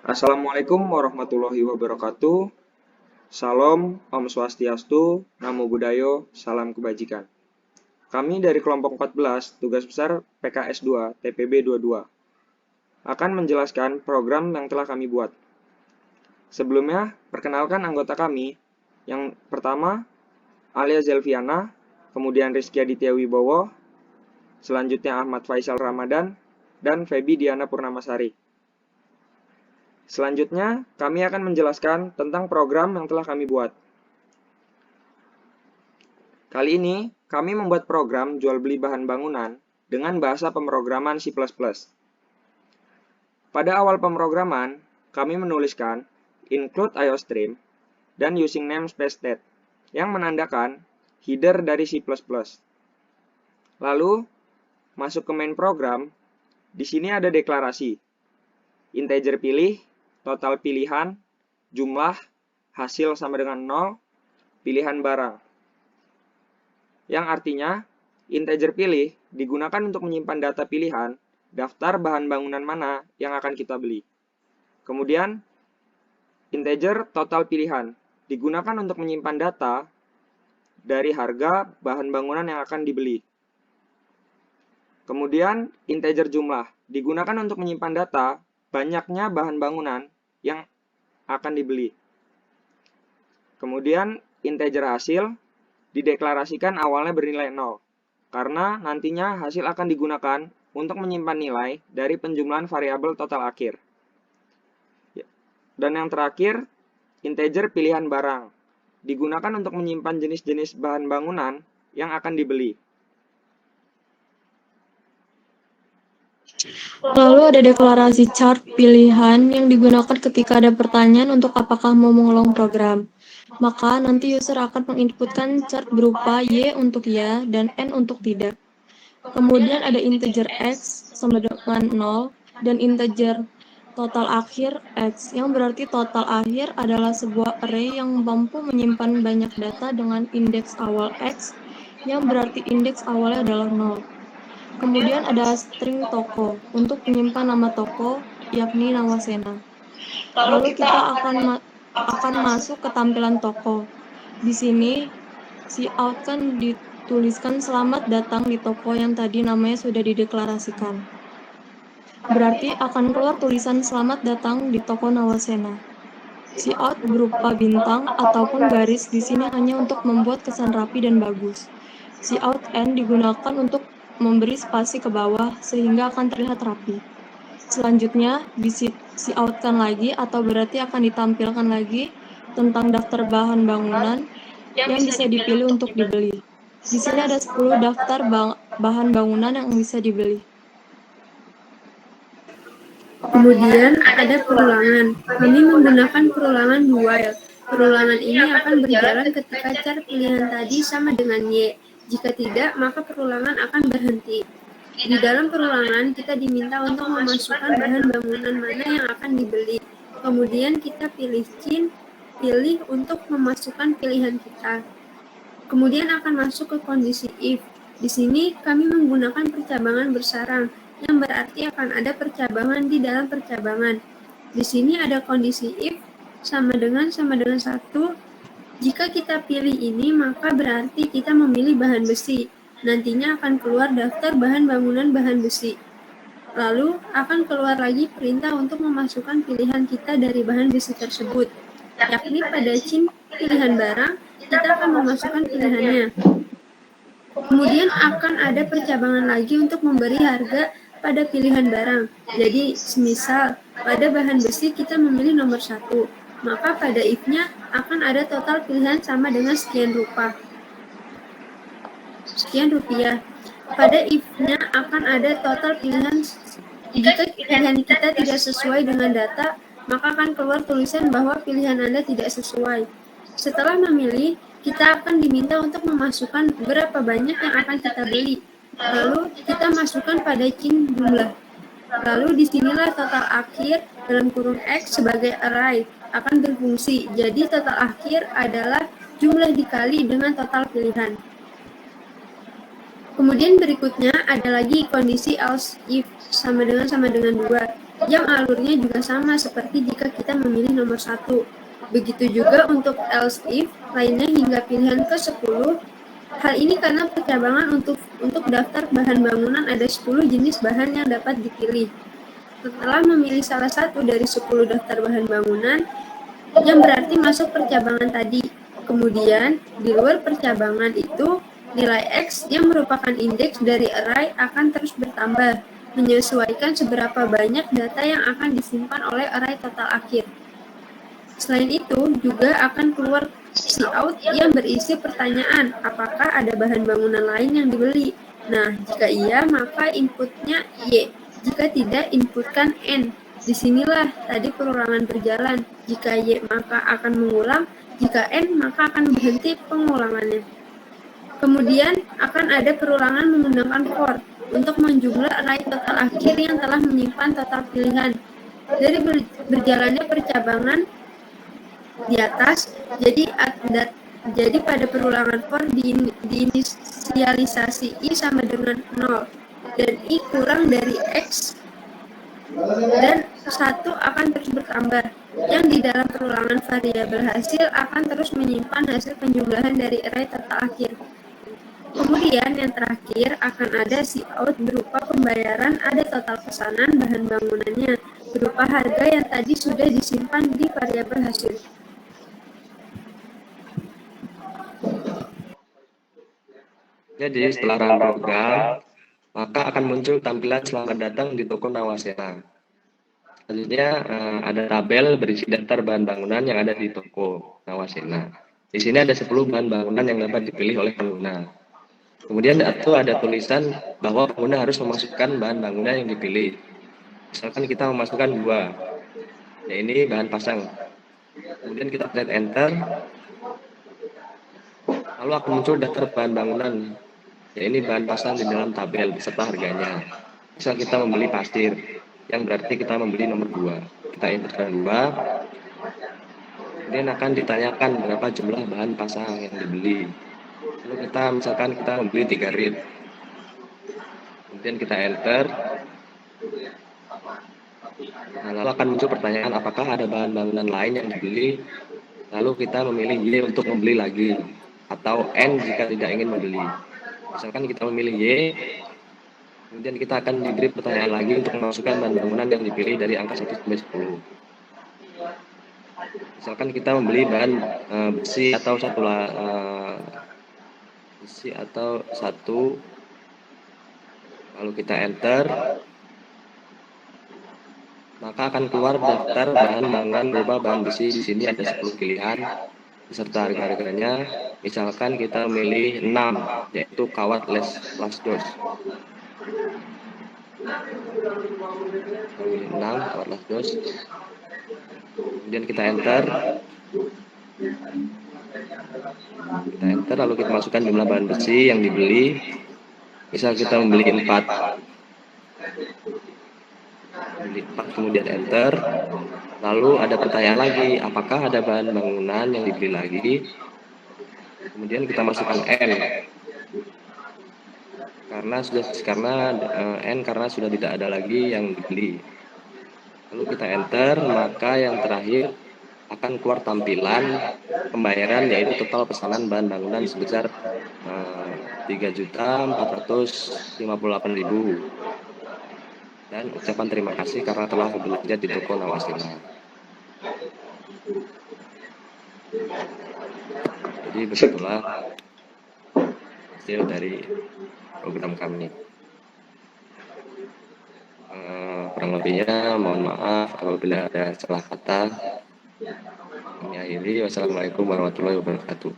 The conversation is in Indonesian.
Assalamualaikum warahmatullahi wabarakatuh. Salam, Om Swastiastu, Namo Buddhaya, Salam Kebajikan. Kami dari kelompok 14, tugas besar PKS 2, TPB 22, akan menjelaskan program yang telah kami buat. Sebelumnya, perkenalkan anggota kami. Yang pertama, Alia Zelviana, kemudian Rizky Aditya Wibowo, selanjutnya Ahmad Faisal Ramadan, dan Feby Diana Purnamasari. Selanjutnya, kami akan menjelaskan tentang program yang telah kami buat. Kali ini, kami membuat program jual beli bahan bangunan dengan bahasa pemrograman C++. Pada awal pemrograman, kami menuliskan include IOStream dan using namespace state yang menandakan header dari C++. Lalu, masuk ke main program, di sini ada deklarasi, integer pilih, total pilihan, jumlah, hasil sama dengan 0, pilihan barang. Yang artinya, integer pilih digunakan untuk menyimpan data pilihan, daftar bahan bangunan mana yang akan kita beli. Kemudian, integer total pilihan digunakan untuk menyimpan data dari harga bahan bangunan yang akan dibeli. Kemudian, integer jumlah digunakan untuk menyimpan data banyaknya bahan bangunan yang akan dibeli. Kemudian, integer hasil dideklarasikan awalnya bernilai 0, karena nantinya hasil akan digunakan untuk menyimpan nilai dari penjumlahan variabel total akhir. Dan yang terakhir, integer pilihan barang digunakan untuk menyimpan jenis-jenis bahan bangunan yang akan dibeli. Lalu ada deklarasi chart pilihan yang digunakan ketika ada pertanyaan untuk apakah mau mengulang program. Maka nanti user akan menginputkan chart berupa Y untuk ya dan N untuk tidak. Kemudian ada integer X sama dengan 0 dan integer total akhir X, yang berarti total akhir adalah sebuah array yang mampu menyimpan banyak data dengan indeks awal X, yang berarti indeks awalnya adalah 0. Kemudian ada string toko untuk menyimpan nama toko, yakni Nawasena. Lalu kita akan masuk ke tampilan toko. Di sini, cout kan dituliskan selamat datang di toko yang tadi namanya sudah dideklarasikan. Berarti akan keluar tulisan selamat datang di toko Nawasena. Cout berupa bintang ataupun garis di sini hanya untuk membuat kesan rapi dan bagus. Cout N digunakan untuk memberi spasi ke bawah sehingga akan terlihat rapi. Selanjutnya, di-cout-kan lagi atau berarti akan ditampilkan lagi tentang daftar bahan bangunan yang bisa dipilih untuk dibeli. Di sini ada 10 daftar bahan bangunan yang bisa dibeli. Kemudian ada perulangan. Kami menggunakan perulangan while. Perulangan ini akan berjalan ketika char pilihan tadi sama dengan Y. Jika tidak, maka perulangan akan berhenti. Di dalam perulangan, kita diminta untuk memasukkan bahan bangunan mana yang akan dibeli. Kemudian kita pilih untuk memasukkan pilihan kita. Kemudian akan masuk ke kondisi if. Di sini kami menggunakan percabangan bersarang, yang berarti akan ada percabangan di dalam percabangan. Di sini ada kondisi if sama dengan 1. Jika kita pilih ini, maka berarti kita memilih bahan besi. Nantinya akan keluar daftar bahan bangunan bahan besi. Lalu akan keluar lagi perintah untuk memasukkan pilihan kita dari bahan besi tersebut, yakni pada pilihan barang, kita akan memasukkan pilihannya. Kemudian akan ada percabangan lagi untuk memberi harga pada pilihan barang. Jadi, semisal pada bahan besi kita memilih nomor 1, maka pada if-nya akan ada total pilihan sama dengan sekian rupiah. Pada if-nya akan ada total pilihan. Jika pilihan kita tidak sesuai dengan data, maka akan keluar tulisan bahwa pilihan Anda tidak sesuai. Setelah memilih, kita akan diminta untuk memasukkan berapa banyak yang akan kita beli. Lalu kita masukkan pada jumlah. Lalu disinilah total akhir dalam kurung X sebagai array akan berfungsi. Jadi total akhir adalah jumlah dikali dengan total pilihan. Kemudian berikutnya ada lagi kondisi else if sama dengan 2. yang alurnya juga sama seperti jika kita memilih nomor 1. Begitu juga untuk else if lainnya hingga pilihan ke-10. Hal ini karena percabangan untuk daftar bahan bangunan ada 10 jenis bahan yang dapat dipilih. Setelah memilih salah satu dari 10 daftar bahan bangunan, yang berarti masuk percabangan tadi. Kemudian, di luar percabangan itu, nilai X yang merupakan indeks dari array akan terus bertambah, menyesuaikan seberapa banyak data yang akan disimpan oleh array total akhir. Selain itu, juga akan keluar cout yang berisi pertanyaan, apakah ada bahan bangunan lain yang dibeli? Nah, jika iya, maka inputnya Y. Jika tidak, inputkan N. Disinilah tadi perulangan berjalan. Jika Y, maka akan mengulang. Jika N, maka akan berhenti pengulangannya. Kemudian, akan ada perulangan menggunakan for untuk menjumlah array total akhir yang telah menyimpan total pilihan. Dari berjalannya percabangan di atas, jadi pada perulangan for diinisialisasi I sama dengan 0 dan I kurang dari X dan 1 akan terus bertambah, yang di dalam perulangan variabel hasil akan terus menyimpan hasil penjumlahan dari array total akhir. Kemudian yang terakhir akan ada cout berupa pembayaran ada total pesanan bahan bangunannya berupa harga yang tadi sudah disimpan di variabel hasil. Jadi setelah run program, maka akan muncul tampilan selamat datang di toko Nawasena. Selanjutnya ada tabel berisi daftar bahan bangunan yang ada di toko Nawasena. Di sini ada 10 bahan bangunan yang dapat dipilih oleh pengguna. Kemudian itu ada tulisan bahwa pengguna harus memasukkan bahan bangunan yang dipilih. Misalkan kita memasukkan 2, ya ini bahan pasang. Kemudian kita tekan enter, lalu akan muncul daftar bahan bangunan. Ya ini bahan pasang di dalam tabel beserta harganya. Misal kita membeli pasir, yang berarti kita membeli nomor 2. Kita inputkan 2. Kemudian akan ditanyakan berapa jumlah bahan pasang yang dibeli. Lalu misalkan kita membeli 3 rit. Kemudian kita enter. Nah, lalu akan muncul pertanyaan apakah ada bahan bangunan lain yang dibeli. Lalu kita memilih Y untuk membeli lagi, atau N jika tidak ingin membeli. Misalkan kita memilih Y, kemudian kita akan diberi pertanyaan lagi untuk memasukkan bahan bangunan yang dipilih dari angka 1 sampai 10. Misalkan kita membeli bahan besi atau satu, lalu kita enter, maka akan keluar daftar bahan bangunan berupa bahan besi. Di sini ada 10 pilihan beserta harga-harganya. Misalkan kita memilih 6, yaitu kawat las dos. Memilih 6 kawat las dos. Kemudian kita enter. Lalu kita masukkan jumlah bahan besi yang dibeli. Misal kita membeli 4, kemudian enter. Lalu ada pertanyaan lagi, apakah ada bahan bangunan yang dibeli lagi? Kemudian kita masukkan N, karena sudah tidak ada lagi yang dibeli. Lalu kita enter, maka yang terakhir akan keluar tampilan pembayaran, yaitu total pesanan bahan bangunan sebesar 3.458.000 dan ucapan terima kasih karena telah berbelanja di toko Nawasena. Jadi begitulah hasil dari program kami. Kurang lebihnya mohon maaf apabila ada salah kata. Kami akhiri. Wassalamualaikum warahmatullahi wabarakatuh.